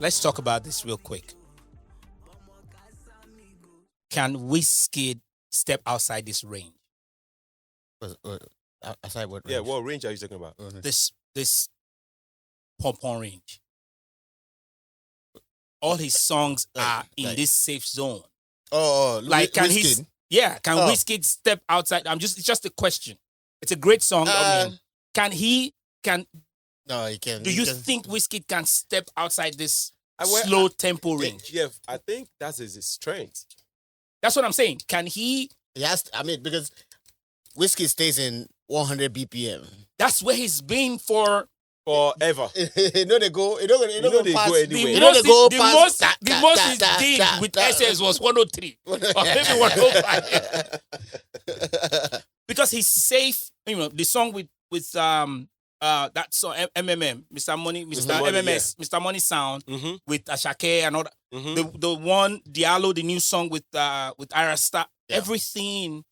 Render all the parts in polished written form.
let's talk about this real quick. Can Wizkid step outside this range? Outside what range? Yeah, what range are you talking about? This pom-pom range. All his songs are in this safe zone. Like can Wizkid? Can Wizkid step outside? It's just a question. It's a great song. Can he? No, he can. Do you think Wizkid can step outside this slow tempo range? Yeah, I think that's his strength. That's what I'm saying. Can he? Yes, because Wizkid stays in 100 BPM. That's where he's been for forever. They go. They go past. Go anywhere. The most he did with SS was 103 or maybe 105. Because he's safe. The song with that song MMM, Mr. Money, Mr. MMS, Mr. Money Sound with Ashake and all that. The one Diallo, the new song with Ira Star. Everything,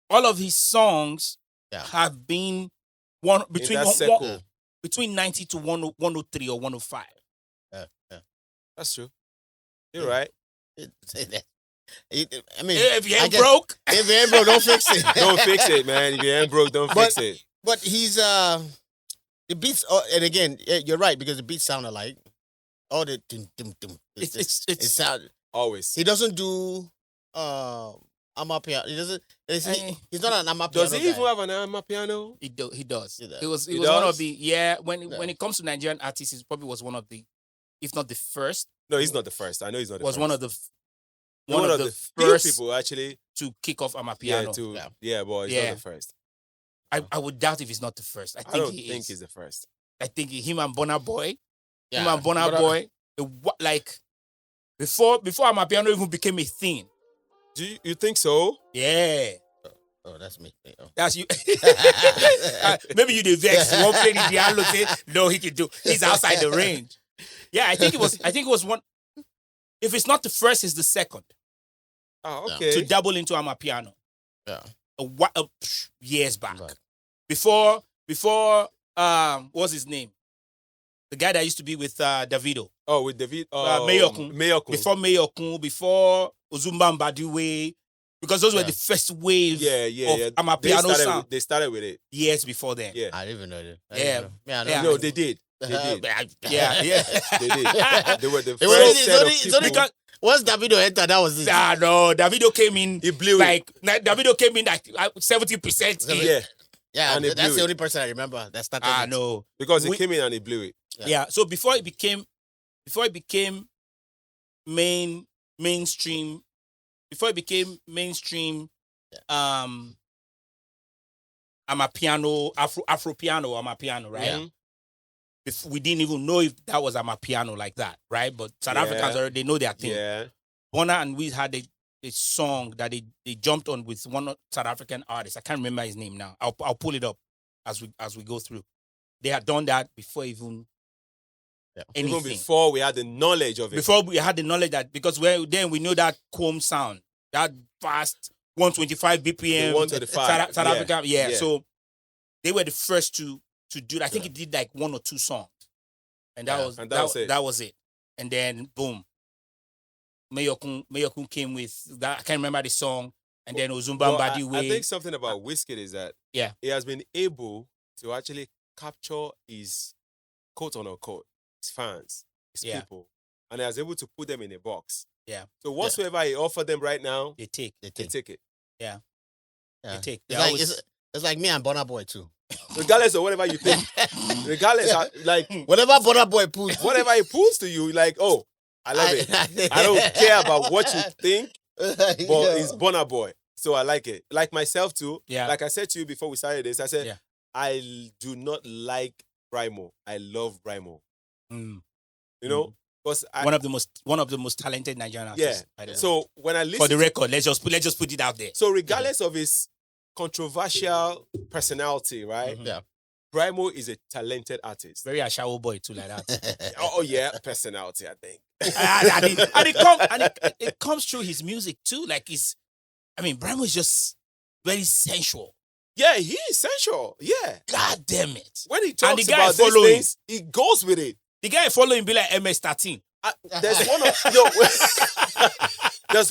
all of his songs have been between 90 to 103 or 105. Yeah. That's true. You're right. If you ain't broke, don't fix it. Don't fix it, man. If you ain't broke, don't fix it. But he's the beats, and again, you're right because the beats sound alike. All the dum dum dum. It sound always. He doesn't do amapiano. He doesn't. He's not an amapiano. Does he even have an amapiano? He does. He was one of the when it comes to Nigerian artists, he probably was one of the, if not the first. No, he's not the first. I know he's not the first. Was one of the few first people actually to kick off amapiano. But he's not the first. I would doubt if he's not the first. I don't think he's the first. I think him and Burna Boy. Yeah. Him and Burna Boy. Like before amapiano even became a thing. Do you think so? Yeah. Oh, that's me. Oh. That's you. Maybe you the vex. You won't play the piano. Say no, he can do. He's outside the range. Yeah, I think it was one. If it's not the first, it's the second. Oh, okay. To double into amapiano. Yeah. Years back. Right. Before what's his name? The guy that used to be with Davido. Oh, with David. Mayokun. Before Mayokun, before Ozumba Mbadiwe. Because those were the first wave of amapiano sound. They started with it. Years before then. Yeah. I didn't even know that. No, they did. They did. Yeah. They did. They were the first set of people. Once Davido entered, that was it. No, Davido came in. He blew it. Davido came in like 70%. Yeah, and that's the only person I remember that started. No. Because he came in and he blew it. Yeah. So before it became mainstream, amapiano, Afropiano, right? Yeah. We didn't even know if that was amapiano like that, right? But South Africans already know their thing. Yeah. Burna and Wiz had a song that they jumped on with one South African artist. I can't remember his name now. I'll pull it up as we go through. They had done that before even anything. Even before we had the knowledge of it. Before we had the knowledge that, because then we know that comb sound, that fast 125 BPM, 125 South Africa. Yeah. So they were the first to do that. I think he did like one or two songs, and that was it. And then boom, Mayokun came with that. I can't remember the song. And then Ozumba Mbadiwe. I think something about Wizkid is that he has been able to actually capture his quote unquote his fans, his people, and he was able to put them in a box. Yeah. So whatsoever he offered them right now, they take it. Yeah. They take. It's like me and Burna Boy too. Regardless of whatever you think, like whatever Burna Boy pulls, whatever he pulls to you, like, oh, I love it. I don't care about what you think, but it's Burna Boy, so I like it. Like myself too. Yeah. Like I said to you before we started this, I said I do not like Brymo. I love Brymo. You know, because one of the most talented Nigerian artists. Yeah. So when I listen, for the record, let's just put it out there. So regardless of his controversial personality, right? Yeah. Brymo is a talented artist. Very Ashawo boy too, like that. Oh yeah, personality, I think. and it comes through his music too. Like Brymo is just very sensual. Yeah, he is sensual. Yeah. God damn it. When he talks about these things, he goes with it. The guy following be like MS-13. there's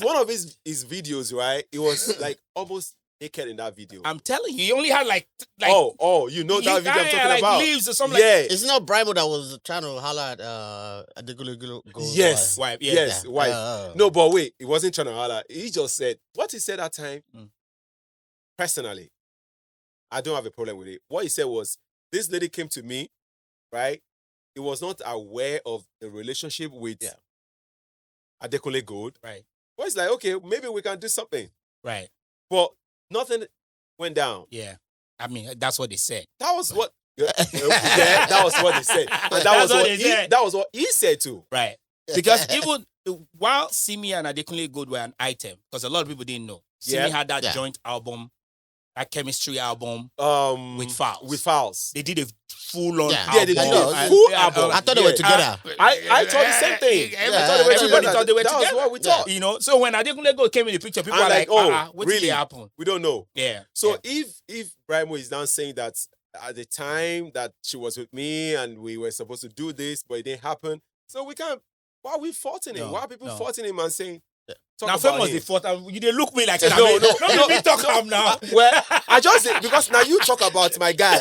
one of his videos, right? It was like almost naked in that video. I'm telling you, he only had like you know that video I'm talking like about? leaves or something. Yeah, like, it's not Brymo that was trying to holler at the yes, wife. Yes, wife. No, but wait, he wasn't trying to holler. He just said what he said that time. Personally, I don't have a problem with it. What he said was, this lady came to me, right? He was not aware of the relationship with Adekunle Gold. Right. Well, it's like, okay, maybe we can do something. Right. But nothing went down. Yeah. I mean, that's what they said. That was what... that was what they said. And that was what he said too. Right. Because even while Simi and Adekunle Gold were an item, because a lot of people didn't know, Simi had that joint album, that chemistry album with Fowls. With Fowls. They did a full-on album. Yeah, they did a full album. I thought they were together. I thought the same thing. Everybody thought they were together. That was what we thought. You know, so when Adekunle Gold came in the picture, people were like, what really happened? We don't know. Yeah. So if Brymo is now saying that at the time that she was with me and we were supposed to do this, but it didn't happen, so we can't. Why are we faulting him? Why are people faulting him and saying? Now, Famos the fourth. You didn't look me like no. me talk him now. Well, I just because now you talk about my guy.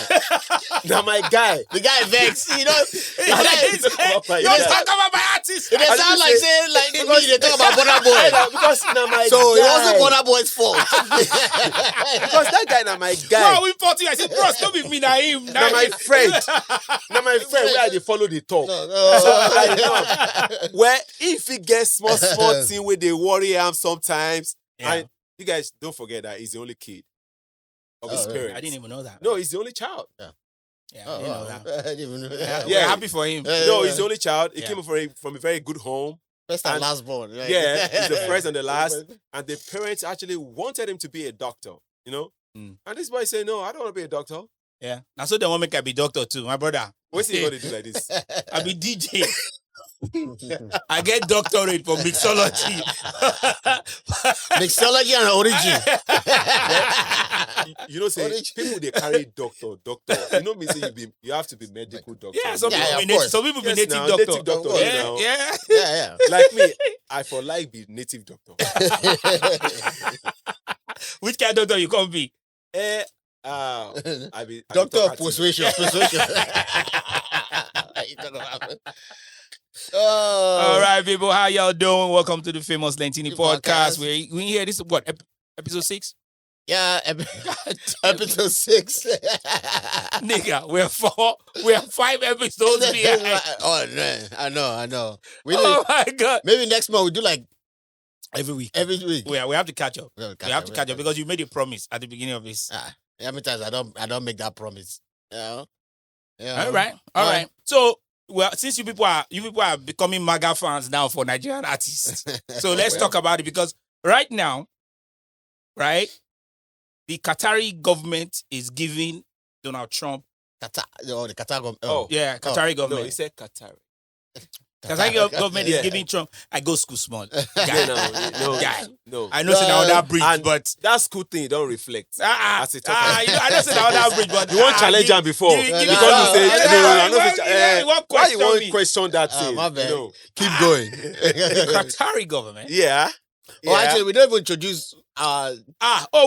Now my guy, the guy vex. You know, you talk about my artist. It sounds like saying like because they talk about Burna Boy. Because now my so guy. it wasn't Burna Boy's fault. Because that guy now my guy. Why are we faulting? I said, bro, don't be me now him. Now my friend. Now my friend where they follow the talk. Where if he gets small thing where they worry him sometimes. And you guys don't forget that he's the only kid of his parents. I didn't even know that. No, he's the only child. I didn't know that. I didn't even know that. We're happy for him. No, he's the only child. He came from a very good home. First and last born. Right? Yeah, he's the first and the last. And the parents actually wanted him to be a doctor, you know? And this boy said, no, I don't want to be a doctor. Yeah. Now, so they want me to be doctor too, my brother. What's he going to do like this? I be DJ. I get doctorate for mixology. Mixology and Orijin. You know, say people they carry doctor. You know, me say you have to be medical doctor. Yeah, some people be native doctor. Native doctor. Yeah. Like me, I for like be native doctor. Which kind of doctor you come be? I be doctor of persuasion. All right, people, how y'all doing? Welcome to the famous Lentini podcast. We here. This is what episode 6? Yeah, episode 6. Nigga, we're 5 episodes behind. Oh man, I know. Oh my god. Maybe next month we do like every week. We have to catch up. We have to catch up because you made a promise at the beginning of this. How many times I don't make that promise? Yeah. All right. So, well, since you people are becoming MAGA fans now for Nigerian artists, so let's talk about it because right now, right, the Qatari government is giving Donald Trump the Qatar government. Qatari government. No, he said Qatar. Qatari government is giving Trump. I go school small. Guy. No. I know it's another bridge, but that school thing don't reflect. I know it's another bridge, but you won't challenge him before because you say why you won't question that thing? My bad. No. Keep going. The Qatari government. Yeah. Oh, actually, we don't even introduce. We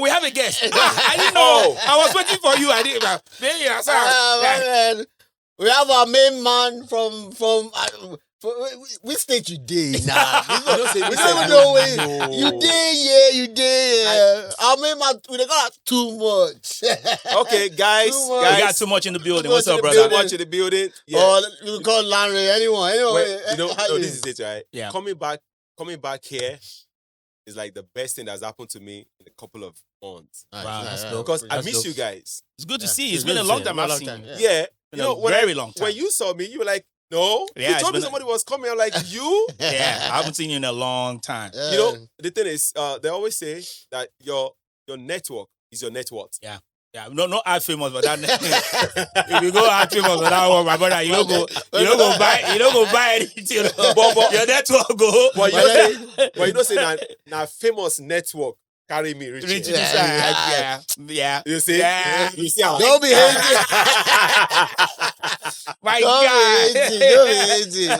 have a guest. I didn't know. I was waiting for you. I didn't. Man. We have our main man from which state you did? Nah, we don't even know where you did. Yeah. Our main man, we got too much. Okay, guys, we got too much in the building. What's up, brother? Too much in the building. Yeah. Or we call Lanre. Anyone. This is it, right? Yeah. Coming back here is like the best thing that's happened to me in a couple of months. Wow, that's dope. Because I miss you guys. It's good to see you. It's been a long time I've seen you. Yeah. You know, very long time. When you saw me, you were like, no. Yeah, you told me somebody was coming. I'm like, you? Yeah, I haven't seen you in a long time. You know, the thing is, they always say that your network is your net worth. Yeah. Yeah, not add famous, but that if you go add famous, but that one, my brother, you don't go buy anything. But your network go. But you don't say now famous network carry me reach Reach here. this side. Yeah. You see? Yeah. You see how Don't be hating. My Don't God. be hating.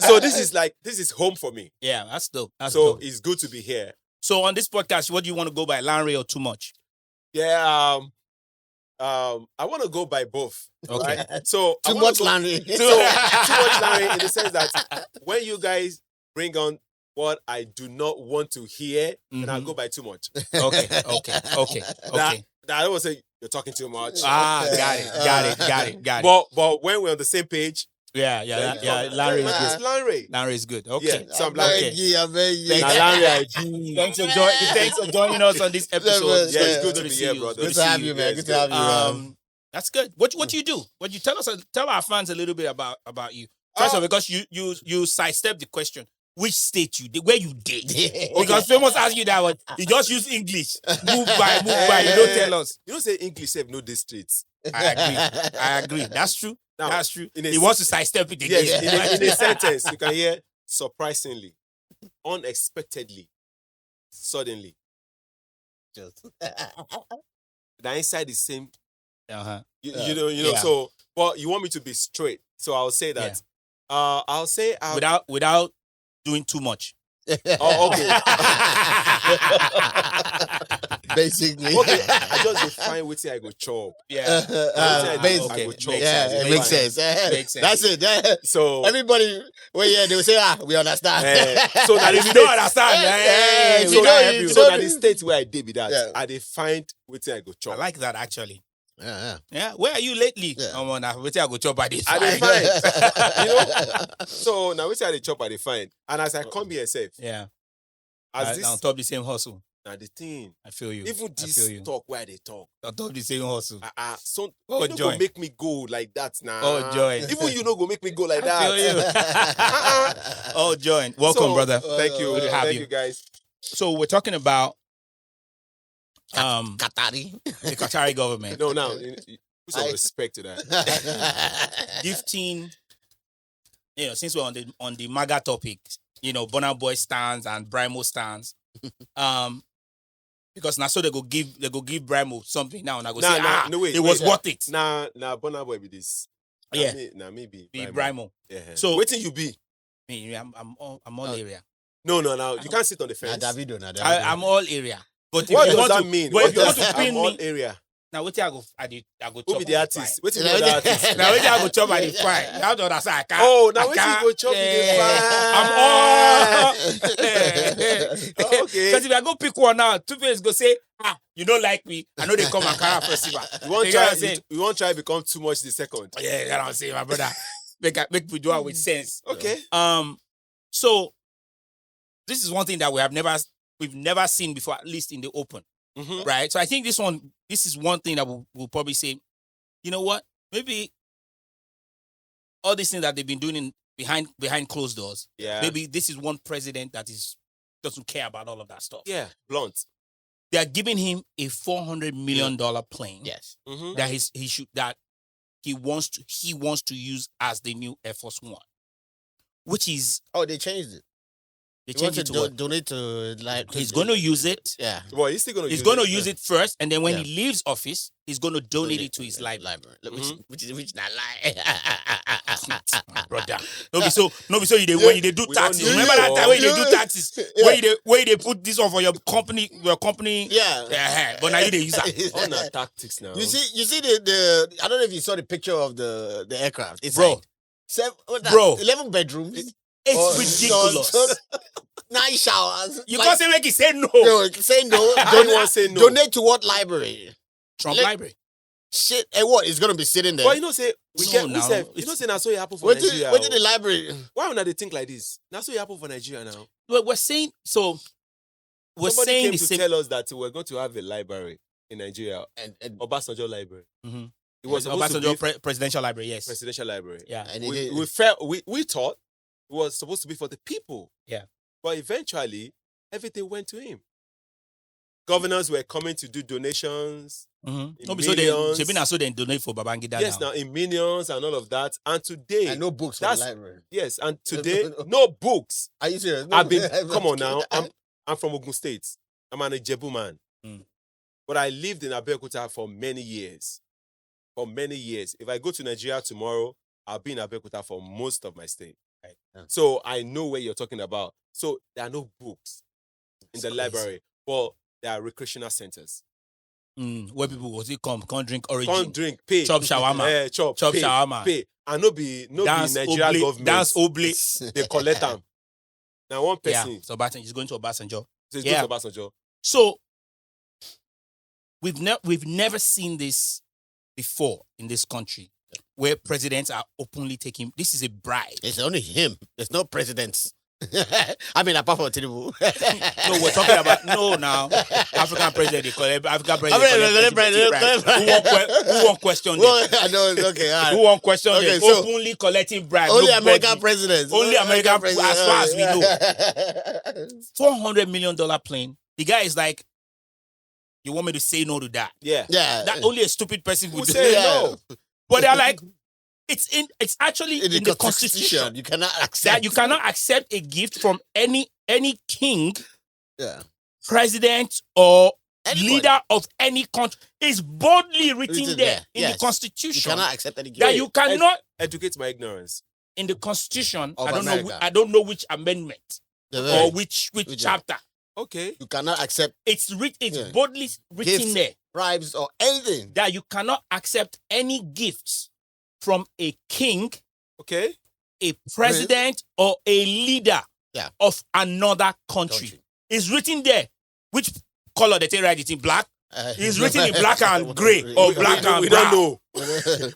So this is home for me. Yeah, that's dope. That's So dope. it's good to be here. So on this podcast, what do you want to go by, Lanre or Too Much? Yeah, I want to go by both. Okay. Right? So Too much Lanre. Too much Lanre in the sense that when you guys bring on what I do not want to hear, then I'll go by too much. Okay. That I don't say you're talking too much. Got it. But when we're on the same page, Lanre is good. Lanre. Lanre is good. Okay. Yeah, so I'm I like, beg you. now Lanre, I do. Thanks for joining us on this episode. Yeah, it's good to be here, brother. Good to have you, man. Good to have you, man. That's good. What do you do? What you tell our fans a little bit about you. First of all, because you sidestep the question. Which state where you did? Because Famos asked you that one. You just use English. Move by. You don't tell us. You don't say English, have no districts. I agree. That's true. Now, That's true. He wants to sidestep it again. Yes, in a sentence, you can hear surprisingly, unexpectedly, suddenly. The inside is same. You know. So, but you want me to be straight. So I'll say that. I'll say without doing too much. Oh, okay. Basically. Okay. I just define what I go chop. Basically. I go chop. It makes sense. That's it. So everybody, they will say, we understand. So that if you don't understand, so that the state where I did with that, I defined what I go chop. I like that actually. Yeah. Where are you lately? Now wait till I go chop by this. I define. You know. So now wait till I chop I define. And as I come here, safe. Yeah. As this on top the same hustle. Now the thing. I feel you. Even this talk where they talk. On top the same hustle. So oh, you go make me go like that now. Oh, joy. Even you know go make me go like that. I feel you. Oh, joy. Welcome, brother. Thank you. Good to have Thank you guys. So we're talking about Qatari. the Qatari government. No, now put some respect to that. Gifting, since we're on the MAGA topic, Burna Boy stands and Brymo stands. Because now so they go give Brymo something now and I go say it was worth it. Nah, Burna Boy be this. Nah, maybe be Brymo. Yeah. So waiting you be. Me, I'm all area. No, you can't sit on the fence. I'm all area. But what does that mean? But if you want to pin all me, area. now wait till I go chop. Who be the artist? Wait till the artist. Now wait till I go chop at the fry. Now don't understand. I can't. Oh, now wait till you go chop the I'm all. Okay. Because if I go pick one now, Two-Face go say, you don't like me. I know they come Ankara festival. You won't try become too much the second. Yeah, that's what I'm saying, my brother. Make we do it with sense. Okay. So this is one thing that we've never seen before, at least in the open. Mm-hmm. Right? So I think this is one thing that we'll probably say, you know what? Maybe all these things that they've been doing behind closed doors. Yeah. Maybe this is one president that doesn't care about all of that stuff. Yeah. Blunt. They are giving him a $400 million plane. Yes. Mm-hmm. That he wants to use as the new Air Force One. Which is they changed it. They changed it to donate to he's going to use it. Yeah. Well, he's still going to use it. He's going to use it first, and then when he leaves office, he's going to donate it to his library. Which is not lie. Brother. No be so when you do taxes. Remember that time when you do taxes? Where you put this on for your company. Yeah. But now you use that. On our tactics now. You see the I don't know if you saw the picture of the aircraft. It's bro. 11 bedrooms. It's ridiculous. 9 showers. You can't say make it say no. No, say no. Don't say no. Donate to what library? Trump library. Shit, and what? It's gonna be sitting there. Well, now so it happen for Nigeria. What did the library? Why would they think like this? Now so it happen for Nigeria now. Well, we're saying Somebody came to tell us that we're going to have a library in Nigeria, and Obasanjo Library. Mm-hmm. It was Obasanjo Presidential Library, yes. Presidential Library. Yeah. And we thought it was supposed to be for the people. Yeah. But eventually, everything went to him. Governors were coming to do donations. Mm-hmm. So they donate for Babangida. Yes, now in millions and all of that. And today, and no books for the library. Yes, and today, no books. Are you serious? Come on now. I'm from Ogun State. I'm an Ijebu man. But I lived in Abeokuta for many years. If I go to Nigeria tomorrow, I'll be in Abeokuta for most of my stay. Right. So I know where you're talking about. So there are no books in the library, but there are recreational centers. Where people will come drink Orijin. Come drink, pay. Chop shawarma. Chop pay, shawarma. Pay. And no be Nigeria government. Dance obli. They collect them. Now one person. Yeah, so Obasanjo is going to Obasanjo. So he's going to Obasanjo. So we've never seen this before in this country, where presidents are openly taking. This is a bribe. It's only him. There's no presidents. I mean, apart from Tinubu. No, we're talking about now. African president, they call it African president. Who won't question well, I know it's okay. Right. Who won't question okay, so openly collecting bribes? Only American presidents. Only American presidents, as far as we know. $400 million plane. The guy is like, you want me to say no to that? Yeah. That only a stupid person would say no. But they're like, it's actually in the Constitution. You cannot accept that you cannot accept a gift from any king, president, or leader of any country. It's boldly written there in the Constitution. You cannot accept any gift. That you cannot educate my ignorance. In the Constitution, of I don't know which amendment or which chapter. Okay. You cannot accept. It's boldly written gifts, there. Bribes or anything. That you cannot accept any gifts from a king, a president, or a leader of another country. It's written there. Which color they write it in? Black? It's written in black and grey or black and brown. We don't know.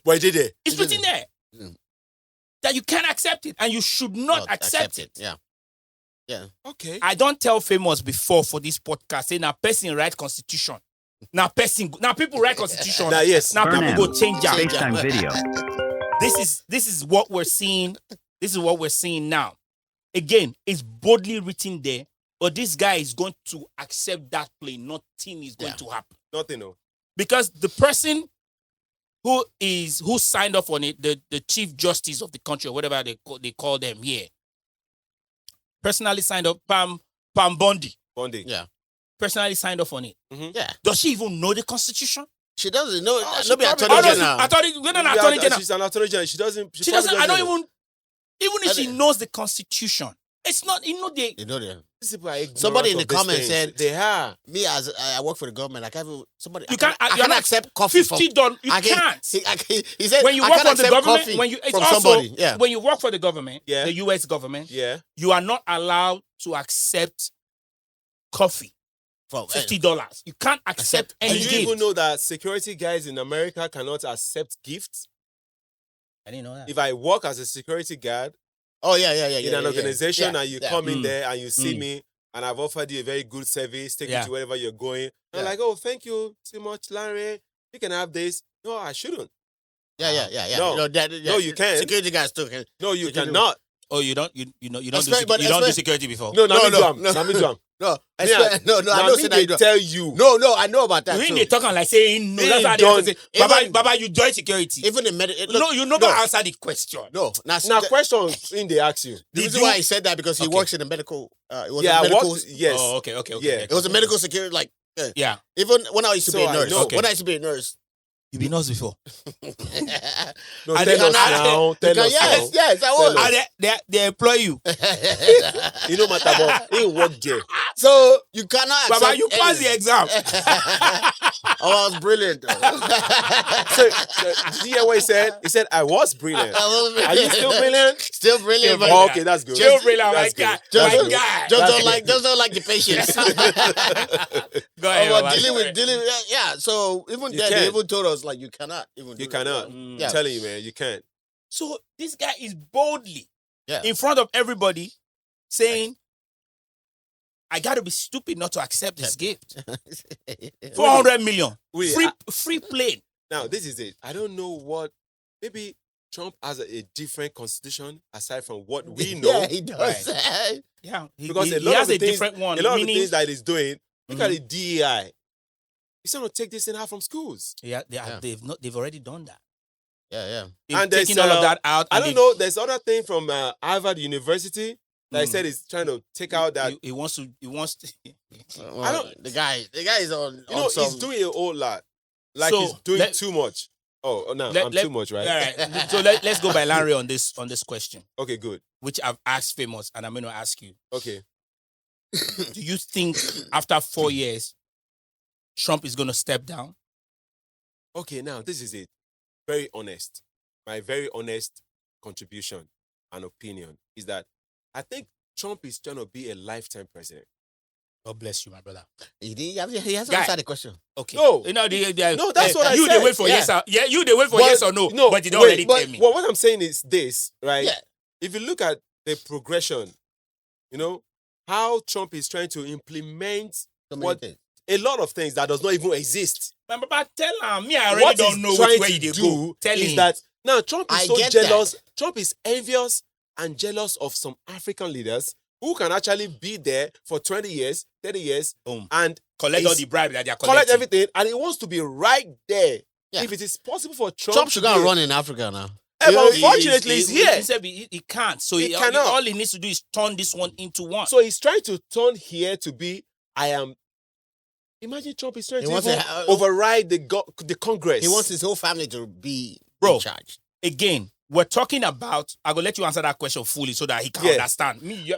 But it did. It's written there. That you can't accept it and you should not accept it. Yeah. Okay. I don't tell Famos before for this podcast, say now person write constitution. Now people write constitution. Now people go change that. FaceTime video. This is what we're seeing. This is what we're seeing now. Again, it's boldly written there, but this guy is going to accept that plane. Nothing is going to happen. Nothing, no. Because the person who signed off on it, the Chief Justice of the country, or whatever they call them here, personally signed up. Pam Bondi. Yeah. Personally signed off on it. Mm-hmm. Yeah. Does she even know the Constitution? She doesn't know. She's an attorney general. She doesn't. I don't even if she knows the Constitution. It's not. Somebody in the comments said they are me as I work for the government. I can't. I can't accept coffee. $50. You can't. He said when you work for the government, when you work for the government, the U.S. government, you are not allowed to accept coffee. For $50. You can't accept any gift. Do you even know that security guys in America cannot accept gifts? I didn't know that. If I work as a security guard in an organization and you come in there and you see me and I've offered you a very good service, take you to wherever you're going. I'm like, oh, thank you so much, Lanre. You can have this. No, I shouldn't. Yeah. No, you can't. Security guys too. No, you cannot. Oh, you don't do security before? No. No, I don't say that you tell you. No, I know about that. When they talking like saying no, that's how they say, Baba, you join security. Even in medical. No, you're not gonna answer the question. No, now questions in they ask you. The reason why he said that because he works in the medical. Yes. Oh, okay. Yeah, it was a medical security, Even when I used to be a nurse. Okay. When I used to be a nurse. You been nurse before? No, tell us now. Yes, I was. They employ you. You know, Matabo, he work there. So you cannot accept Baba, you pass the exam. I was brilliant. So, did you hear what he said? He said, I was brilliant. Are you still brilliant? Still brilliant. Okay, that's good. Still brilliant, my guy. Just don't like the patients. Go ahead. Dealing with, so even then, they even told us, like, you cannot even do You cannot. I'm telling you, man, you can't. So this guy is boldly in front of everybody saying, I got to be stupid not to accept this gift. 400 million. Free plane. Now, this is it. I don't know what, maybe Trump has a different constitution aside from what we know. Yeah, he does. Right. Yeah. Because he has a different one. A lot of the things that he's doing, look at the DEI. He's trying to take this thing out from schools. Yeah, they've already done that. Yeah. And taking all of that out. I don't know. There's other thing from Harvard University that he said he's trying to take out that he wants to I don't. The guy is on. You know, he's doing a whole lot. Like he's doing too much. Oh no, I'm too much, right? All right. So let's go by Lanre on this question. Okay, good. Which I've asked Famos, and I'm going to ask you. Okay. Do you think after 4 years, Trump is going to step down? Okay, now this is it. Very honest. My very honest contribution and opinion is that I think Trump is trying to be a lifetime president. God bless you, my brother. He hasn't answered the question. Okay. No, no, that's what I said. They wait for yes or you. They wait for yes or no. No, but you don't already tell me. Well, what I'm saying is this, right? Yeah. If you look at the progression, you know how Trump is trying to implement a lot of things that does not even exist. But tell him, I already don't know which way they go. Tell him that now Trump is so jealous. Trump is envious and jealous of some African leaders who can actually be there for 20 years, 30 years, and collect all the bribe that they are collecting. Collect everything, and he wants to be right there. Yeah. If it is possible for Trump should go and run in Africa now. But unfortunately, he's here. He can't. So he cannot. All he needs to do is turn this one into one. So he's trying to turn here to be, imagine Trump is trying to override the Congress. He wants his whole family to be in charge. Again, we're talking about. I'm gonna let you answer that question fully so that he can understand. You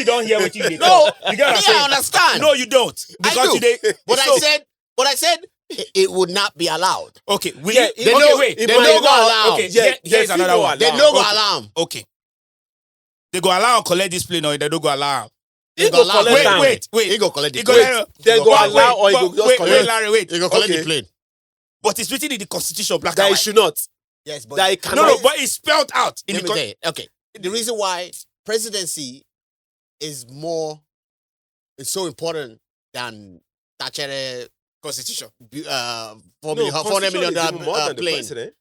don't hear what you say. No, I understand. No, you don't. Because I do. But I said it would not be allowed. Okay. Wait. They no go allow. Okay. Here's another one. They no go allow. Okay. They go allow and collect this plane, or they don't go allow. They go collect. Wait. He go collect the plane. They go allow or he go just collect. Larry, wait. He go collect the plane. But it's written in the Constitution, black and white. That he should not. Yes, but that he cannot. No, but it's spelled out in the okay. The reason why presidency is so important than Thatcher Constitution. $400 million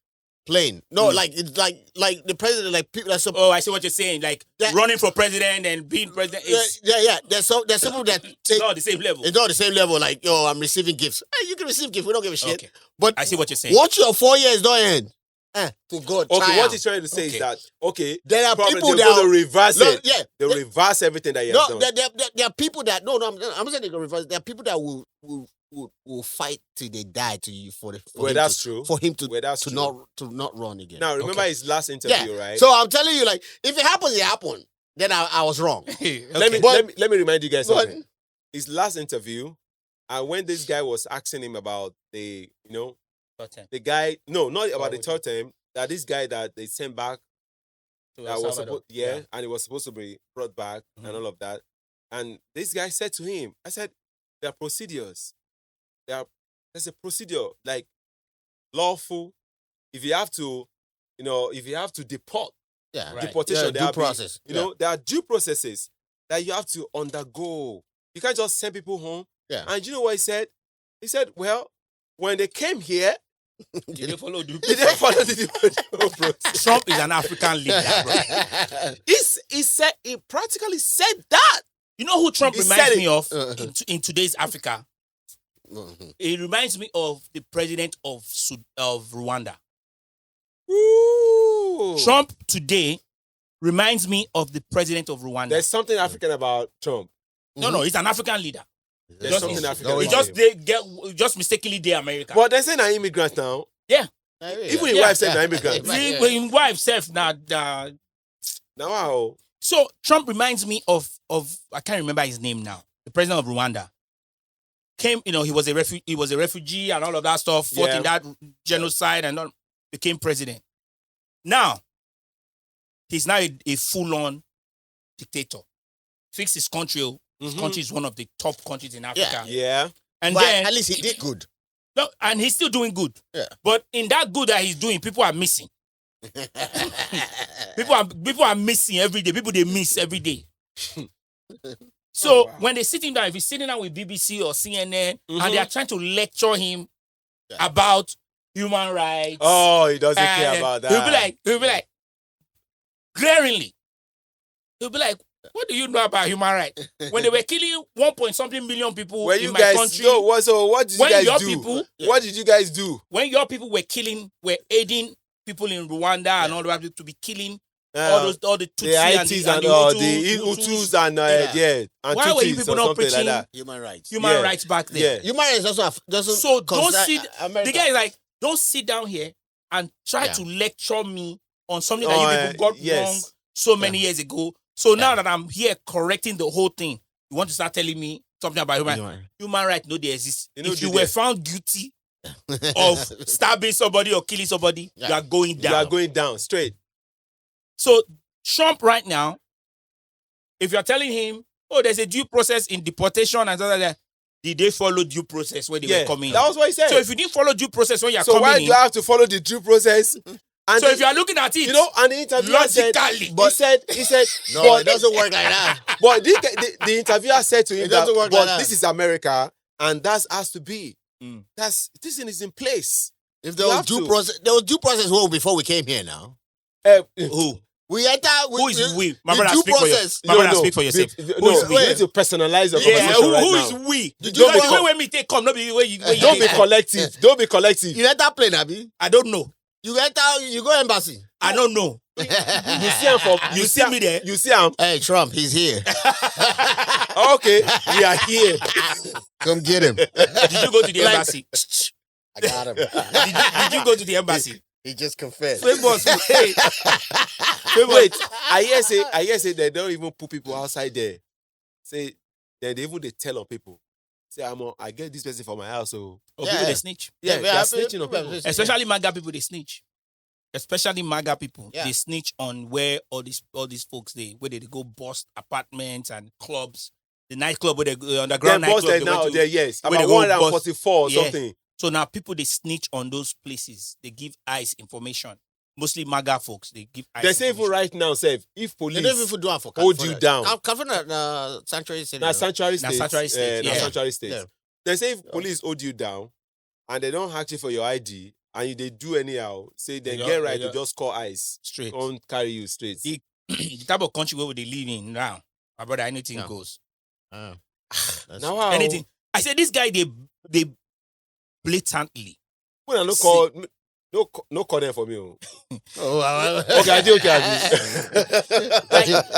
plane. No, like it's like the president, like people. I see what you're saying. Like running for president and being president. There's some people that it's not the same level. It's not the same level. Like I'm receiving gifts. Hey, you can receive gifts. We don't give a shit. Okay. But I see what you're saying. Once your 4 years don't end. To God. Okay, what he's trying to say is that there are people that will reverse it. Yeah, they'll reverse everything that he has done. There are people that I'm saying they can reverse. There are people that will fight till they die to you for him to not run again. Now remember his last interview, right? So I'm telling you, like, if it happens, it happened. Then I was wrong. Let me remind you guys something. His last interview, and when this guy was asking him about the guy, no, not about the third term, that this guy that they sent back, that was and he was supposed to be brought back and all of that. And this guy said to him, I said, there are procedures. There's a procedure, like lawful. If you have to deport, deportation, there due process. There are due processes that you have to undergo. You can't just send people home. Yeah. And you know what he said? He said, well, when they came here, did they follow the process? Trump is an African leader, bro. He practically said that. You know who Trump reminds me of in today's Africa? He reminds me of the president of Rwanda. Ooh. Trump today reminds me of the president of Rwanda. There's something African about Trump. No, he's an African leader. There's something African. He just mistakenly did America. But they say they're immigrants now. Yeah. Even his wife said they're immigrants. His wife said now. Wow. So Trump reminds me of I can't remember his name now. The president of Rwanda came. He was a refugee and all of that stuff. Fought in that genocide and all, became president. Now he's now a full-on dictator. Fixed his country. His country is one of the top countries in Africa. Yeah. And then at least he did good. No, and he's still doing good. Yeah. But in that good that he's doing, people are missing. people are missing every day. People they miss every day. So when they sit him down, if he's sitting down with BBC or CNN and they are trying to lecture him about human rights. Oh, he doesn't care about that. He'll be like, glaringly. He'll be like, what do you know about human rights? When they were killing 1.something million people in my country. What did you guys do? What did you guys do? When your people were aiding people in Rwanda and all that to be killing all the Tutsi ITs and the Hutus and and why were you Tutsis people or not something like preaching that. Human rights. Human rights back then? Yeah. Human rights doesn't. So don't sit. America. The guy is like, don't sit down here and try to lecture me on something that you people got wrong so many years ago. So now that I'm here correcting the whole thing, you want to start telling me something about human rights? No, they exist. If you were found guilty of stabbing somebody or killing somebody, you are going down. You are going down straight. So Trump right now, if you're telling him, oh, there's a due process in deportation and stuff like that, did they follow due process when they were coming? That was what he said. So if you didn't follow due process when you're coming, so why do you have to follow the due process? And so if you are looking at it, and the interviewer logically, he said, no, but it doesn't work like that. But the interviewer said to him, it doesn't work like that. This is America, and that has to be. This thing is in place. If there was due process, before we came here. Now, who? We enter. Who is we? My brother, speak for yourself. My brother, speak for yourself. You need to personalize your conversation right now. Who is we? The way me take come, not the way you. Don't be collective. Don't be collective. You enter plane, Abi? I don't know. You enter. You go embassy. I don't know. You see him from. You see me there. You see him. Hey, Trump, he's here. Okay, we are here. Come get him. Did you go to the embassy? I got him. Did you go to the embassy? He just confessed. Famos, wait. I hear say they don't even put people outside there. Say they tell on people. Say I get this person from my house. So people they snitch. Yeah, they are snitching on people. Especially MAGA people, they snitch. Especially MAGA people, they snitch on where all these folks where they go bust apartments and clubs, the nightclub where they go underground nightclub. They're now there, yes, about 144 or something. So now people they snitch on those places. They give ICE information. Mostly MAGA folks, they give ICE. They say even right now, say if police hold you down, sanctuary state. Sanctuary state. Sanctuary state. Yeah. They say if police hold you down and they don't ask you for your ID and they do anyhow, say they get right to just call ICE straight, don't carry you straight. The type of country where they live in now, my brother, anything goes. Now anything. I said this guy they blatantly. When I look call. No corner for me. Okay, I do okay.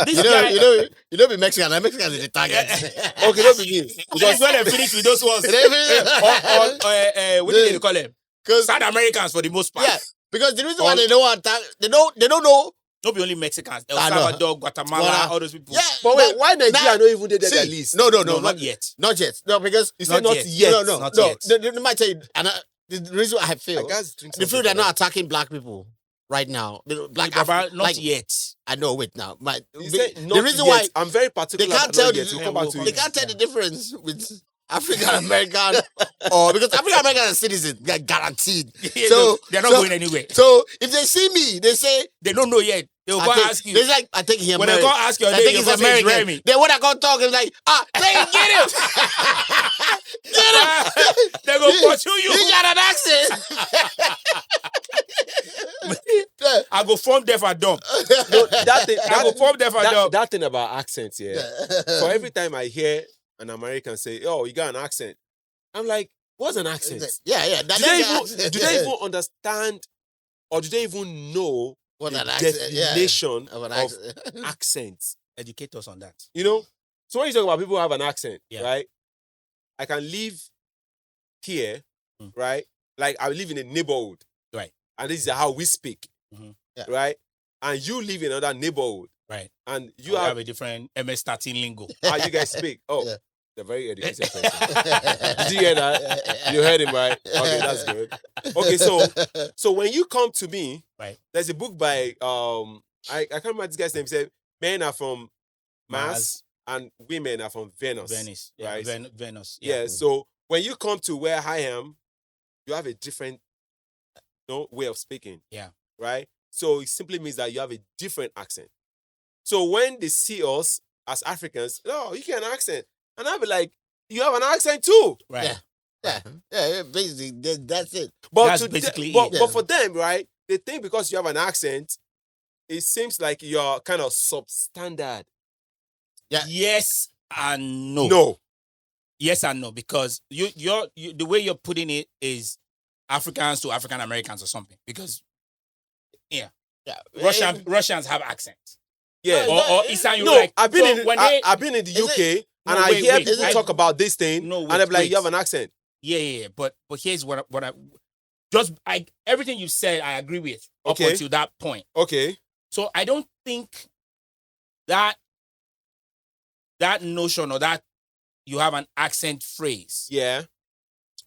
This guy, you know, be Mexican. I'm Mexican is the target. Okay, don't be me. Because when they finish with those ones, what do they call them? South Americans for the most part. Yeah, because the reason why they don't attack, they don't know. Not be only Mexicans, El Salvador, Guatemala, all those people. Yeah, but wait, why Nigeria not even did that list? No, not yet. Not yet. No, because you said not yet. No. They might tell you, and the reason why I feel they're not attacking black people right now. Black not yet. I know. Wait now. The reason why I'm very particular. They can't tell they can't tell the difference with African American or because African American are citizens, they're guaranteed. So they're not going anywhere. So if they see me, they say they don't know yet. They'll go ask you. They're like, I think he's American. When they go ask you, I think he's American. Then when I go talk, it's like, they get him. Get him. They're going to pursue you. He got an accent. I go form deaf and dumb. No, I go form deaf and dumb. That thing about accents, For every time I hear an American say, "Oh, you got an accent," I'm like, "What's an accent?" Yeah. Do they even understand, or do they even know what the an accent, definition of accents? Educate us on that. You know, so when you talk about people who have an accent, right? I can live here, right? Like I live in a neighborhood, right? And this is how we speak, right? And you live in another neighborhood, right? And you have a different MS-13 lingo. How you guys speak? Oh, they're very educated person. Did you hear that? You heard him, right? Okay, that's good. Okay, so when you come to me, right? There's a book by I can't remember this guy's name. He said men are from Mars and women are from Venus. Right? Venus. Yeah. So when you come to where I am, you have a different way of speaking. Yeah. Right? So it simply means that you have a different accent. So when they see us as Africans, oh, you get an accent. And I'll be like, you have an accent too. Right. Yeah. Basically, that's it. But but for them, right, they think because you have an accent, it seems like you're kind of substandard. Yeah. Yes and no. No. Yes and no, because you the way you're putting it is Africans to African Americans or something. Because Russians have accents. Yeah. Or Eastern Europe. I've been in the UK and I hear people talk about this thing and they're like, you have an accent. Yeah. But here's what everything you said, I agree with up Okay. until that point. Okay. So I don't think that notion or that you have an accent phrase, Yeah.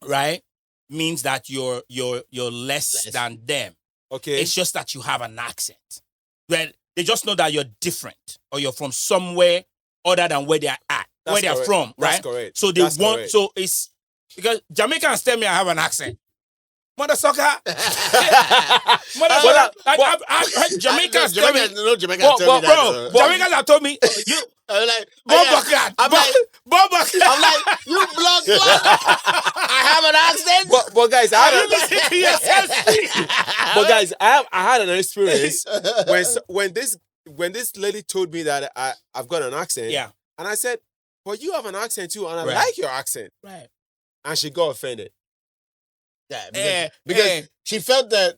right, means that you're less than them. Okay. It's just that you have an accent. Well, they just know that you're different or you're from somewhere other than where they're at, where they're from, right? That's correct. So so it's because Jamaicans tell me I have an accent. Mother sucker. Jamaicans tell me. No, Jamaicans tell me that. Jamaicans have told me, you. I'm like, I'm like, you block. I have an accent. But guys, I had an experience when this lady told me that I've got an accent. Yeah. And I said, "But you have an accent too, and I like your accent." Right. And she got offended. Yeah, because she felt that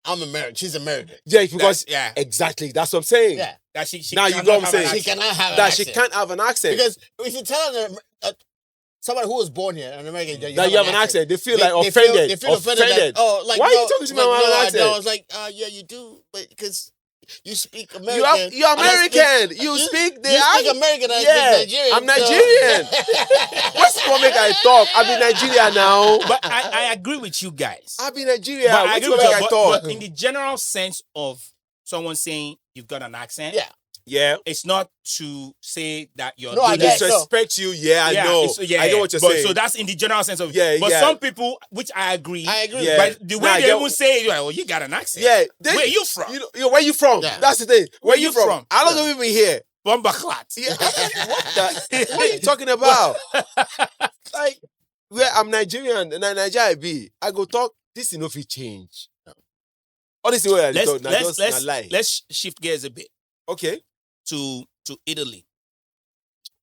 I'm American. She's American. Yeah, because exactly. That's what I'm saying. Yeah. That she now you know what I'm saying. She cannot have that she can't have an accent. Because if you tell somebody who was born here, an American, that you have an accent, they feel like offended. They feel offended. Like, why are you talking to me about an accent? I was like, yeah, you do, but because you speak American. You're American. You speak American. I speak Nigerian. I'm Nigerian. What's what make I talk? I'm in Nigeria now. But I agree with you guys. I'm in Nigeria. But I agree with you, talk? but in the general sense of someone saying you've got an accent, yeah, it's not to say that you're I disrespect you. Yeah, I know. I know what you're saying. So that's in the general sense of But some people, which I agree. Yeah. But the way they even say it, like, well, you got an accent. Yeah. Where you from? Where you from? Yeah. That's the thing. Where you from? I don't even here. Bombaclat. Yeah. What are you talking about? Like, I'm Nigerian and Nigeria be. I go talk. This is no fit change. All this way I talk. Let's shift gears a bit. Okay. To Italy,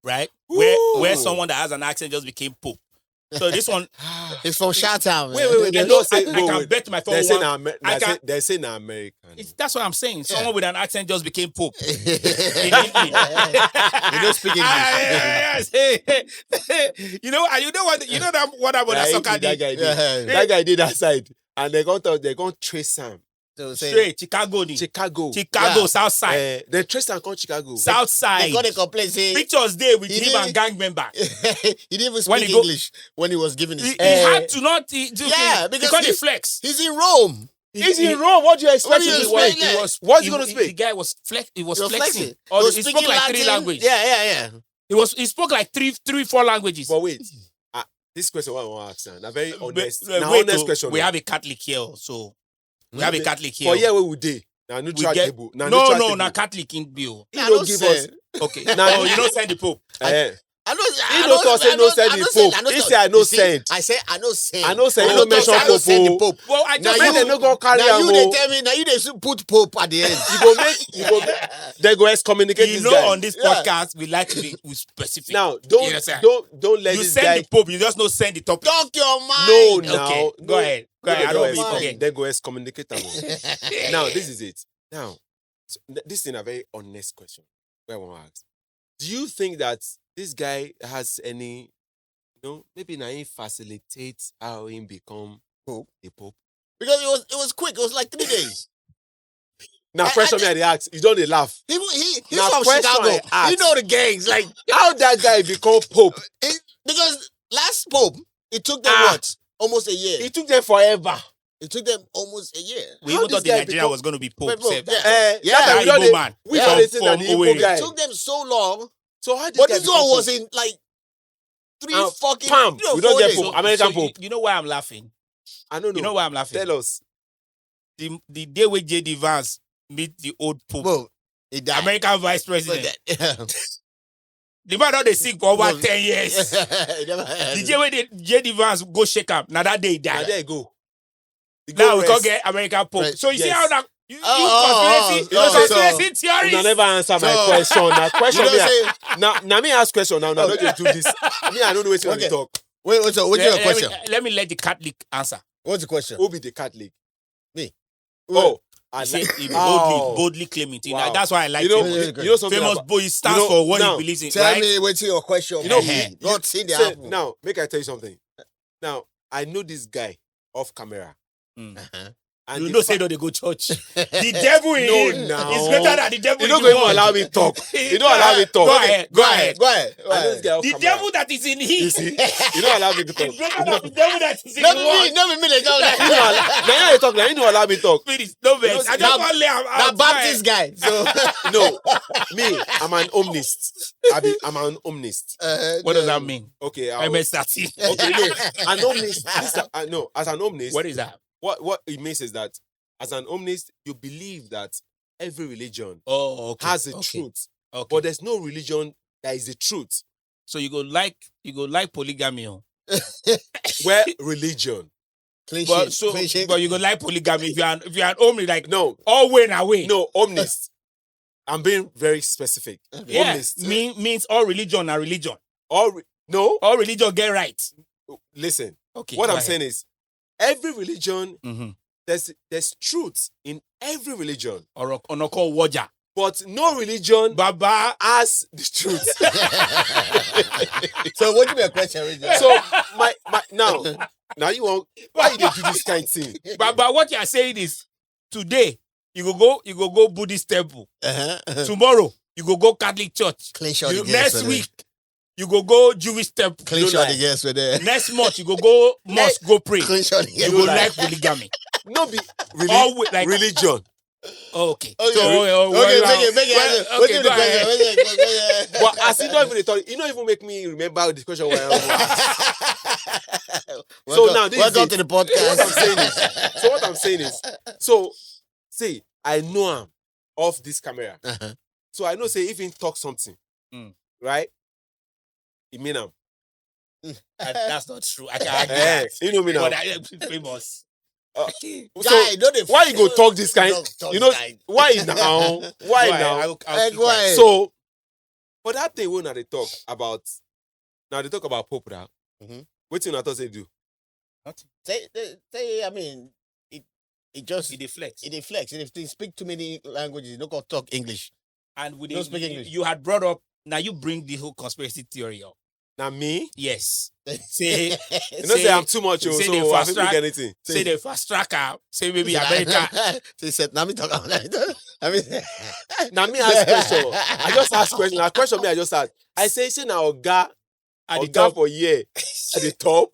right? Where someone that has an accent just became Pope. So this one is from Chi-Town. Wait. I can bet my phone. They're saying American. That's what I'm saying. Someone with an accent just became Pope. In Italy. You don't speak English. You know what about that soccer that guy did. That guy did that side, and they're going to trace Sam. Straight Chicago, South Side. The Tristan called Chicago. South Side. They got a complaint saying pictures there with him and gang member. He didn't even speak English when he was giving his. He had to not. Because he flex. He's in Rome. He's in Rome. What do you expect? What's he gonna speak? The guy was flexing. He spoke like 3 languages. Yeah. He spoke like 4 languages. But wait, this question I want to ask. A very honest. Honest question. We have a Catholic here, so. We have a Catholic here. For here where we did. Now neutral table. No, Catholic in bill. You don't give us. Okay. Now you don't send the Pope. I don't say no send the Pope. He say I no send. I say I no send. I no send. I no mention Pope. Well, I just they no go carry am. Now you they tell me. Now you they put Pope at the end. You go. They go excommunicate this guy. On this podcast we like to be specific. Now don't let this guy. You send the Pope. You just no send the topic. Talk your mind. No, okay. Go ahead. I don't be okay. They go excommunicate them. Now this is it. Now this is a very honest question. Where I want to ask. Do you think that this guy has any, maybe now he facilitates how he become the Pope? Because it was quick. It was like 3 days. Now, question me at the ask. You don't laugh. He's from Chicago. You know the gangs. Like how that guy become Pope? Because last Pope, it took them almost a year. It took them forever. It took them almost a year. We even thought Nigeria was going to be Pope. We thought it took them so long. So how did but this one was in like 3 fucking we don't get Pope. American Pope. You know why I'm laughing? I don't know. You know why I'm laughing? Tell us. The day when J.D. Vance meet the old Pope, bro, American Vice President. The man not they sick for over 10 years. The day when J.D. Vance go shake up, now that day he died. Now there you go. Now we can't get American Pope. Right. So you see how that conspiracy theories. You never answer my question. Now me ask question now. Now don't do this. Me I don't know what you want to talk. What's your question? Let me let the Catholic answer. What's the question? Who be the Catholic? Me. Oh, He boldly claim it. Wow. That's why I like something Famous boy. He stands for what he believes in. Tell me what's your question. Not see the apple. Now, make I tell you something. Now, I know this guy off camera. And you know, say they go church. The devil in him is better than the devil in you. You don't even allow me talk. You don't allow me talk. Go ahead. The devil that is in him. You see? You don't allow me to talk. It's better than the devil that is in him. No, Now you talk. Now you don't allow me to talk. No, man. I just want to lay the Baptist guy. So no, me, I'm an omnist. I'm an omnist. What does that mean? Okay, MS-30. Okay, no, an omnist. No, as an omnist. What is that? What it means is that as an omnist, you believe that every religion has a truth, but there's no religion that is the truth. So you go like polygamy, Where religion? But you go like polygamy if you're an omnist, like no, all way and away. No, omnist. I'm being very specific. Yeah, omnist means all religion are religion. All religion get right. Listen. Okay. What I'm saying is, every religion, there's truth in every religion. Or called Waja. But no religion Baba has the truth. So what do you mean a question? So my now you want why you do this kind of thing? But what you are saying is today you go go Buddhist temple. Tomorrow you go Catholic church. Next week you go Jewish temple. Next month you go mosque, go pray. You go like polygamy. No be religion. Okay. Make it. Go ahead. But as you don't even talk, you don't even make me remember the question. So now this welcome to the podcast. What I'm saying is, see, I know him off this camera. So I know say if he talk something, right? He mean him. That's not true. I can't argue. You know me now. But I am famous. So why you go talk this kind? You know why now? Why now? So for that thing when they talk about Pope now. What you not say do? Say I mean it deflects. It deflects. And if they speak too many languages, you don't go talk English. And with don't speak English. You had brought up now you bring the whole conspiracy theory up. Now me? Yes. Say I'm too much. So I don't get anything. Say the fast tracker. Say maybe America. They said, "Now me talk about that." Now me ask question. I just ask question. A question me I just ask. I say now Oga for year at the top.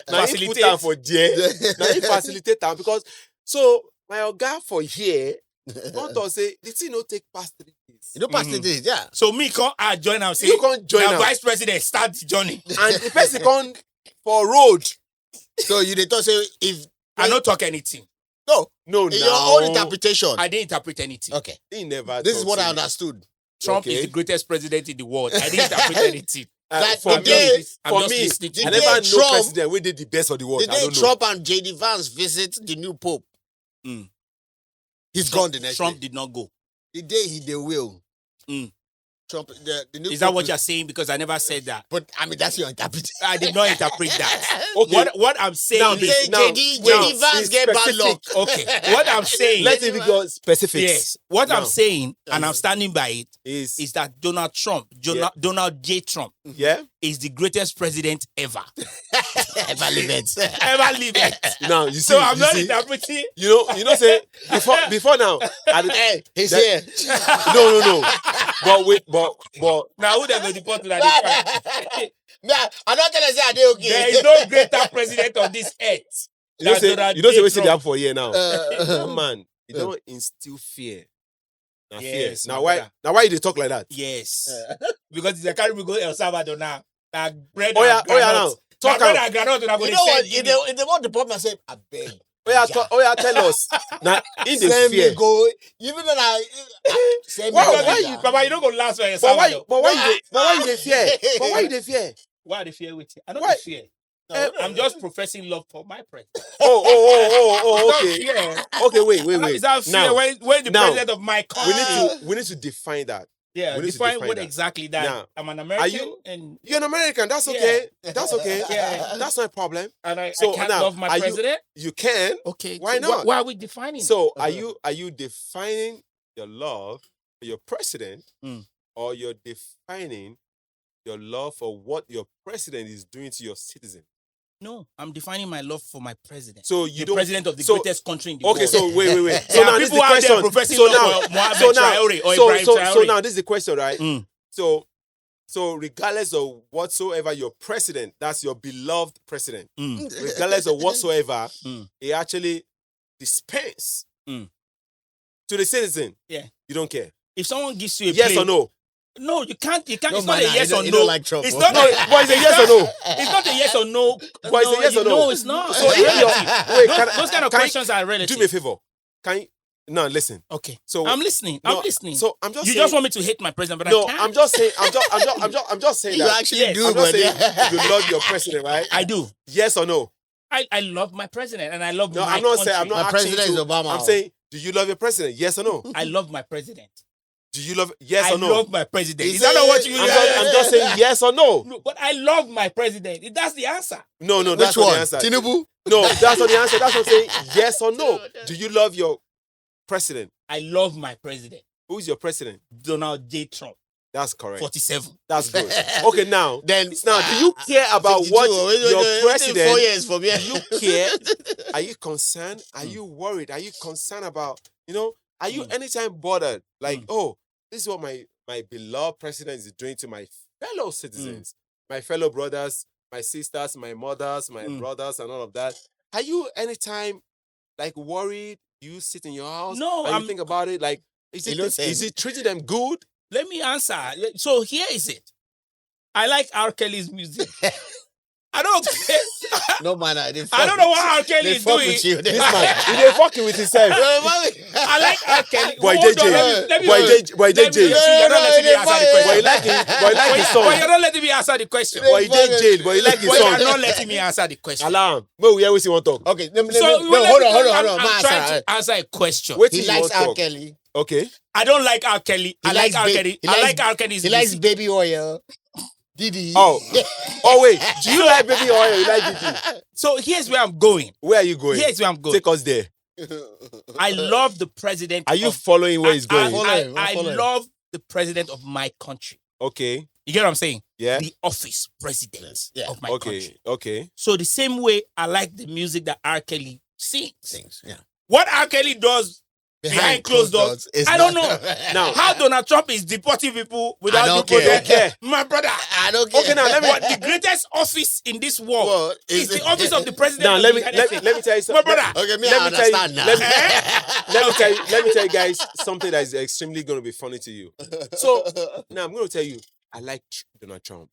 Now he put down for year. Now he facilitate time because so my Oga for year. Want to say the thing no take past 3 days. You don't pass 3 days, yeah. So me can't join and say you can't join the vice president start the journey. And the person come for road. So you did not say if I don't talk anything. No. In your own interpretation. I didn't interpret anything. Okay. He never. This is what I understood. Trump is the greatest president in the world. I didn't interpret anything. For me, I never know president we did the best of the world. The day Trump and J.D. Vance visit the new Pope. He's gone the next Trump day. did not go. The day they will. Trump, the new is that what you're saying? Because I never said that. But I mean, that's your interpretation. I did not interpret that. Okay. What I'm saying now, is JD Vance get bad luck. Okay. What I'm saying. Let it be specific. Yes. What I'm saying, and I'm standing by it, is that Donald Trump, Donald J. Trump, is the greatest president ever. Ever lived. Ever lived. Now you see. So I'm not interpreting. You know, say before now. Hey, he's here. No. But now who they go deport to that? I'm not gonna say I did okay. There is no greater president on this earth. You don't say we see that for a year now. Man, you don't instill fear. Yes. Now why you talk like that? Yes. Because it's a carry go El Salvador now. Bread now. Talk bread and granite. You know what? If they want the problem, say I beg. Tell us. Now, in the fear. Even when Papa, you don't go last for El Salvador. But why you fear? But why you fear? Why they fear with you? I don't fear. No, I'm just professing love for my president. Okay. Okay, wait. Is that fear when the president of my country? We need to define that. Yeah, define what exactly that. Now, I'm an American, and you're an American. That's okay. That's okay. That's not a problem. And I can't love my president. You can. Okay. Why not? Why are we defining? So are you defining your love for your president, or you're defining your love for what your president is doing to your citizen? No, I'm defining my love for my president. So you don't, president of the greatest country in the world. Okay, so wait. So now this is the question. So now this is the question, right? So regardless of whatsoever your president, that's your beloved president, regardless of whatsoever, he actually dispense to the citizen. Yeah, you don't care. If someone gives you a yes or no. No, you can't. No, it's not a yes or no. Like Trump, it's not. But it's a yes or no. It's not a yes or no. But it's a yes or no. No, it's not. So those kind of questions are relative. Do me a favor. Can you? No, listen. Okay. So I'm listening. I'm listening. So I'm just. You saying, just want me to hate my president, but no, I can't. I'm just saying. I'm just saying you that. Actually do, I'm just saying you love your president, right? I do. Yes or no? I love my president, and I love my I'm not country. saying. I'm not my president is Obama. I'm saying, do you love your president? Yes or no? I love my president. Do you love yes or no? I love my president. Is that not what you? I'm just saying yes or no. No, but I love my president. That's the answer. No, that's not the answer. Tinubu? No, that's not the answer. That's what I'm saying. Yes or no? Do you love your president? I love my president. Who is your president? Donald J. Trump. That's correct. 47. That's good. Okay, now do you care about what your president? 4 years from here. Do you care? Are you concerned? Are you worried? Are you concerned about? Are you anytime bothered? Like, oh, this is what my beloved president is doing to my fellow citizens, my fellow brothers, my sisters, my mothers, my brothers, and all of that. Are you anytime like worried? You sit in your house? No, and you think about it. Like, is it treating them good? Let me answer. So here is it. I like R. Kelly's music. I don't care. No man, I don't know what R. Kelly is doing. This man, he's fucking with himself. I like R. Kelly. Boy, JJ. Boy, JJ. You're not letting me answer the question. Boy, you like his song. Boy, you're not letting me answer the question. Boy, JJ. Boy, you like his song. You're not letting me answer the question. Alarm. Wait, we always want to talk. Okay, hold on. I'm trying to answer a question. He likes R. Kelly. Okay. I don't like R. Kelly. I like R. Kelly. I like R. Kelly's music. He likes baby oil. Diddy. Oh wait. Do you like baby oil? You like Diddy? So here's where I'm going. Where are you going? Here's where I'm going. Take us there. I love the president. Are you following where he's going? I love the president of my country. Okay. You get what I'm saying? Yeah. The office president of my country. Okay. So the same way I like the music that R. Kelly sings. Yeah. What R. Kelly does behind closed doors, I don't know. Now, how Donald Trump is deporting people without due process. My brother, I don't care. Okay, now the greatest office in this world is the office of the president. Now let me tell you something. My brother, okay, I understand now. Let me tell you guys something that is extremely going to be funny to you. So now I'm going to tell you, I like Donald Trump.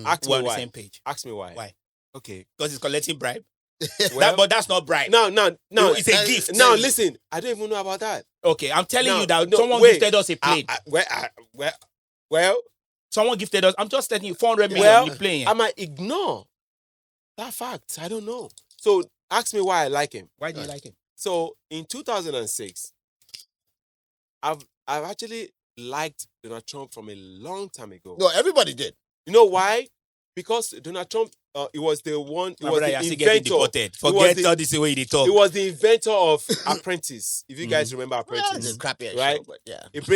Ask me why. On the same page. Ask me why. Why? Okay, because he's collecting bribe. But that's not bribe. No, it's a gift. Now listen, I don't even know about that. Okay, I'm telling you that someone gifted us a plane. Well, someone gifted us. I'm just telling you, 400 million plane. I might ignore that fact. I don't know. So ask me why I like him. Why do you like him? So in 2006, I've actually liked Donald Trump from a long time ago. No, everybody did. You know why? Because Donald Trump, it was the one. It was the inventor. Forget all this way they talk. It was the inventor of Apprentice. If you guys remember Apprentice, it's crappy, right? Show, but yeah. It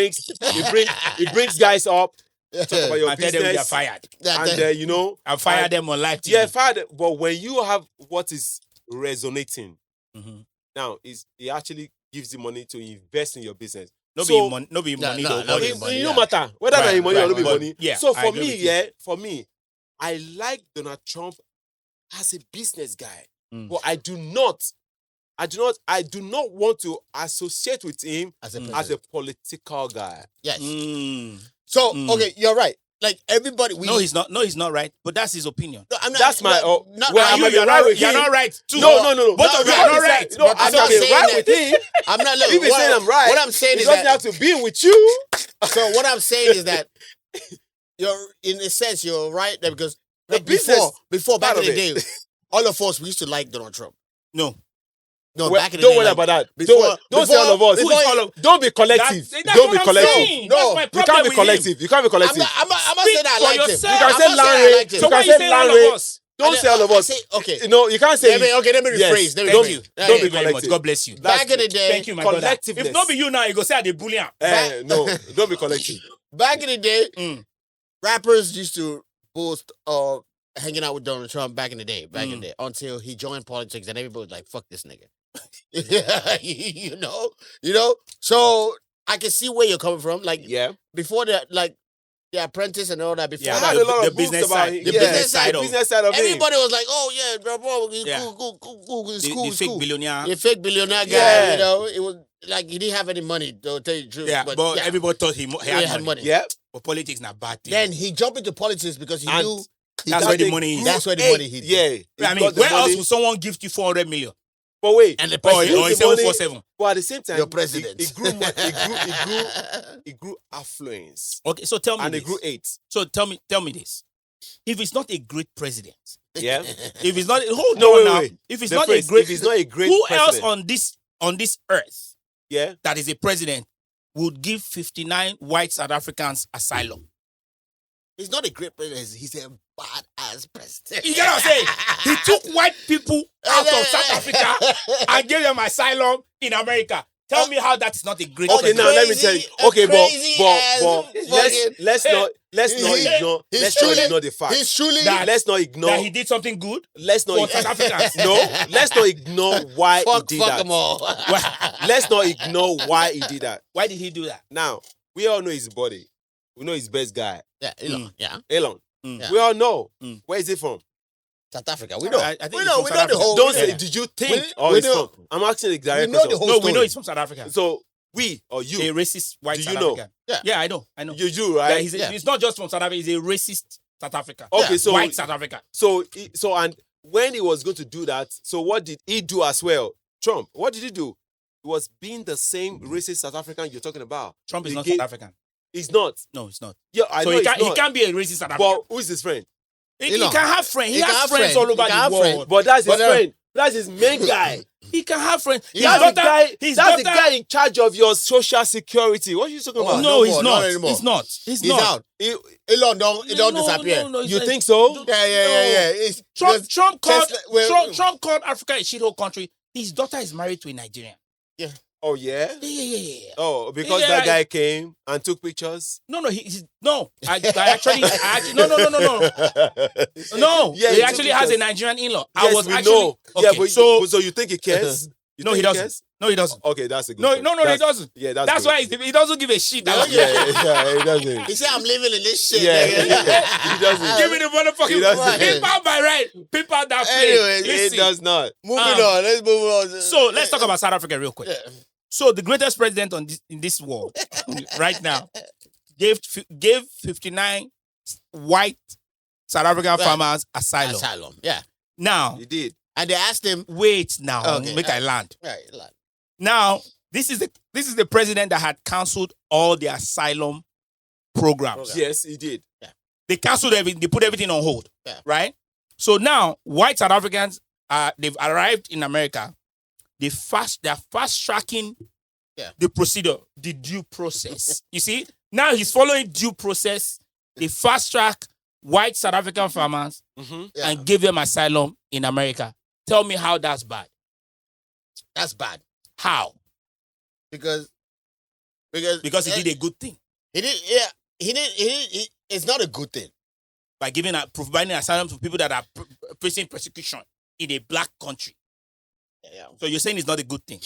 brings guys up. Talk about your business. Tell them they're fired. And and fire them on live TV. Yeah, fired. But when you have what is resonating, now it actually gives you money to invest in your business. No be money. No matter whether it's money or no be money. Yeah. So for me, I like Donald Trump as a business guy, but I do not want to associate with him as a political guy. Yes. So okay, you're right. Like everybody, No, he's not right. But that's his opinion. No, I'm not. That's my. You're not right too. No. Both of you are not right. No, I'm not right with him. I'm not. If he's saying I'm right, what I'm saying is that doesn't have to be with you. So what I'm saying is that you're, in a sense, you're right there because the business before back in the day, all of us we used to like Donald Trump. No. No, Well, back in the don't day, worry like, about that. before- Don't say all of us. before- Don't be collective. That's Don't be what I'm collective. saying. No, That's my You problem can't be with him. collective. You can't be I'm collective. not saying I for liked him. yourself. You can I'm say not saying I Lanre. liked him. So You why can you say saying all of Lanre. us? Don't say all of us. Okay. No, you can't say. Let me rephrase. Yes. Let me Thank rephrase. you. Yeah, Don't yeah. be Very much. collective. God bless you. Back in the day, Thank you, my brother. Collectiveness. If not be you now, you go say I dey bully am. No, don't be collective. back in the day, Mm. rappers used to boast of hanging out with Donald Trump back in the day, until he joined politics and everybody was like, fuck this nigga. you know? So I can see where you're coming from. Like, Yeah. before that, like, The Apprentice and all that, before Yeah, I that, had a lot the of books business about side. him. The Yeah, business side the of- business side of him. everybody was like, oh, yeah, bro, Yeah. cool, it's The cool, it's fake cool. billionaire. The fake billionaire guy, Yeah. you know, it was like he didn't have any money, though, tell you the truth. Yeah, but everybody thought he had had money. Yeah. But politics not bad thing. Then he jumped into politics because he And knew that's where the money is. That's where the money hit. Yeah. I mean, got the where money. else would someone give you 400 million? But wait. And the Or president, it's the money- 747. But at the same time, your president. It grew affluence. Okay, so tell me And this. it grew 8. So tell me this. If it's not a great president, Yeah. if it's not hold No, on wait, now. wait. If it's The not phrase, a great, if it's not a great who president, else on this earth yeah, that is a president would give 59 white South Africans asylum? He's not a great president. He's a badass president. You get what I'm saying? He took white people out of South Africa and gave them asylum in America. Tell me how that's not a great okay, president. now let me tell you. Okay, but let's not ignore the fact. He's truly Let's not ignore. That he did something good Let's not for South Africans. No, let's not ignore why he fuck did them that. all. Let's not ignore why he did that. Why did he do that? Now, we all know his body. We know his best guy, Yeah, Elon. Yeah, Elon. Mm. We all know. Mm. Where is he from? South Africa. We know. I think we he's know. from We South know the Africa. whole. Don't we say, know. did you think? we He's know. from. I'm asking the direct We know the question. whole No, we story. know he's from South Africa. So, we or A you, racist white Do South you know? African. Yeah. Yeah, I know. you, right? He's not just from South Africa, he's a racist South Africa. Okay, so white South Africa. So, and when he was going to do that, so what did he do as well? Trump, what did he do? He was being the same racist South African you're talking about. Trump is He not gave- South African. He's not. No, he's not. Yeah, I So know he he's not. can't be a racist South African. But who is his friend? He Elon. can have friends. He He can has have friends friends. all over He can have the friends. world. But that's his But, friend. That's his main guy. He can have friends. His That's daughter, the guy. his That's the daughter- guy in charge of your social security. What are you talking Oh, about? No, No he's more, not. not anymore. He's not. He's He's not. out. He- Elon don't disappear. No, you think so? Yeah. It's Trump called Tesla- well- Trump called Africa a shithole country. His daughter is married to a Nigerian. Oh yeah. Yeah. Oh, because Yeah, that guy came and took pictures. No. I actually no. Yeah, he he actually took has a pictures. Nigerian in-law. Yes, I was we actually know. okay. Yeah, but so so you think he cares? You no, think he doesn't. cares? No, he doesn't. Okay, that's a good. No, point. he doesn't. Yeah, That's good. why he doesn't give a shit. Yeah, Yeah, he doesn't. He said, "I'm living in this shit." Yeah, nigga. he doesn't. Give me the motherfucking He doesn't. pimp out by right. Pimp out that plane. Anyway, He Listen. does not. Moving on. Let's move on. So let's talk about South Africa real quick. Yeah. So the greatest president in this world right now gave 59 white South African farmers asylum. Asylum. Yeah. Now, He did. And they asked him. wait now, Okay, make I land. Right. Like, Now, this is the president that had cancelled all the asylum programs. Yes, he did. They cancelled everything. They put everything on hold. Yeah. Right? So now, white South Africans, they've arrived in America. They're fast tracking the procedure, the due process. You see? Now he's following due process. They fast track white South African farmers yeah. and give them asylum in America. Tell me how that's bad. That's bad. How? Because Because he did a good thing He did. Yeah. He did. It's not a good thing. by providing asylum to people that are facing persecution in a black country. Yeah. So you're saying it's not a good thing?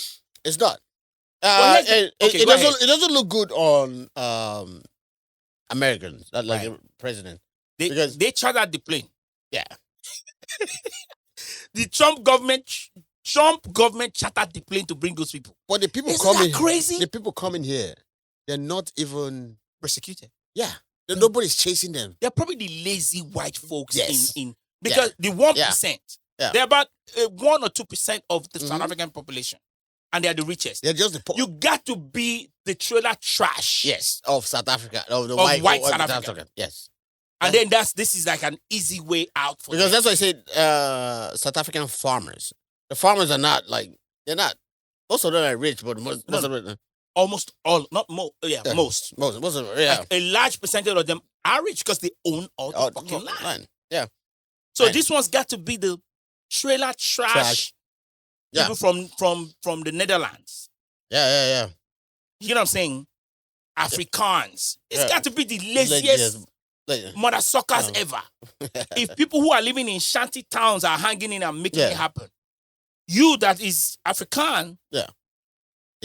It's not. Well, It go ahead. doesn't look good on Americans, like Right. the president. They Because- chartered the plane. Yeah. The Trump government chartered the plane to bring those people. But the people Isn't coming, that crazy? the people coming here, they're not even. Persecuted. Yeah. Nobody's chasing them. They're probably the lazy white folks Yes. in because the 1%, Yeah. they're about 1 or 2% of the South Mhm. African population, and they're the richest. They're just the You got to be the trailer trash. yes of South Africa of the Of white South Africa. Yes. And then this is like an easy way out for Because them. that's why I said South African farmers. The farmers are not like They're not. Most of them are rich, but most of them. Almost all, not most. Yeah, most. Most of them. Yeah. Like a large percentage of them are rich because they own all the fucking land. Yeah. So this one's got to be the trailer trash. People from the Netherlands. Yeah. You know what I'm saying? Afrikaans. It's got to be the laziest mother suckers ever. If people who are living in shanty towns are hanging in and making it happen, you that is African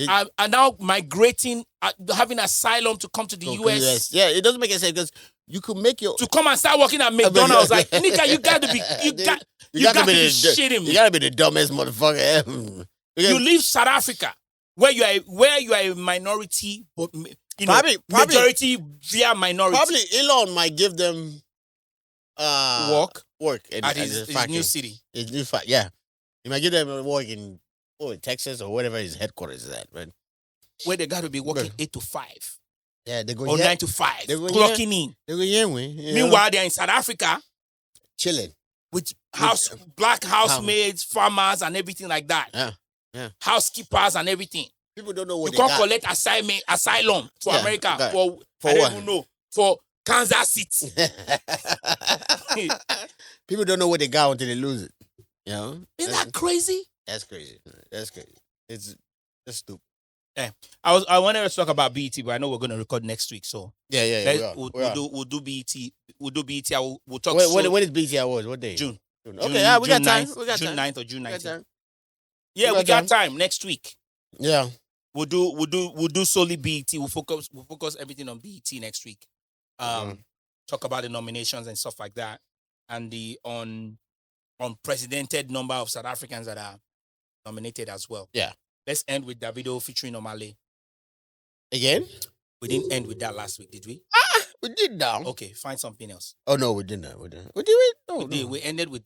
are now migrating, having asylum to come to the US. Yeah, it doesn't make any sense because you could make your... To come and start working at McDonald's. Like, nigga, you got to be... You got to be shitting me. You got to be the dumbest motherfucker ever. You leave South Africa, where you are a minority, but probably, majority via minority. Probably Elon might give them work at his new city. His new yeah. He might give them work in Texas or whatever his headquarters is at, right? Where they got to be working 8 to 5. Yeah, they go or 9 to 5, clocking in. They go Meanwhile, they're in South Africa, chilling with black housemaids, farmers, and everything like that. Yeah. Housekeepers and everything. People don't know what you can't collect asylum for America for I don't even know, for Kansas City. People don't know what they got until they lose it. You know? Isn't that crazy? That's crazy. It's stupid. Yeah. I wanted to talk about BET, but I know we're going to record next week. So we'll do BET. We'll do BET. We'll talk. When is BET Awards? What day? June. Okay, we got time. June 9th or June 19th. Yeah, we got time next week. Yeah. We'll do solely BET. We'll focus everything on BET next week. Talk about the nominations and stuff like that, and the unprecedented number of South Africans that are nominated as well. Yeah. Let's end with Davido featuring Omale. Again? We didn't end with that last week, did we? We did now. Okay, find something else. Oh no, we didn't. We did it? No, we did. We ended with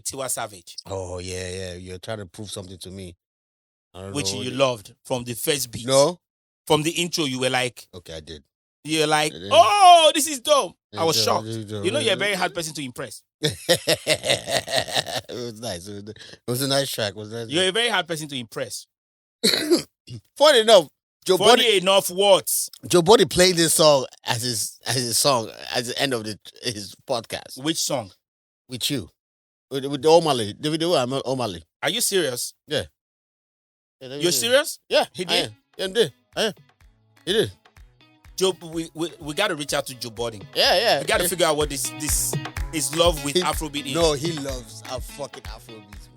Tiwa Savage. Oh yeah. You're trying to prove something to me. Which you loved from the first beat. No. From the intro, you were like, okay, I did. You're like, oh, this is dope. I was shocked. You know, you're a very hard person to impress. It was nice. It was a nice track. You're a very hard person to impress. Funny enough, Joe Buddy played this song as his song at the end of his podcast. Which song? With you. With Omale. Omale. Are you serious? Yeah. You're serious? Yeah. He did? I did. He did. Joe, we got to reach out to Joe Buddy. Yeah. We got to figure out what this his love with Afrobeat is. No, he loves fucking Afrobeats.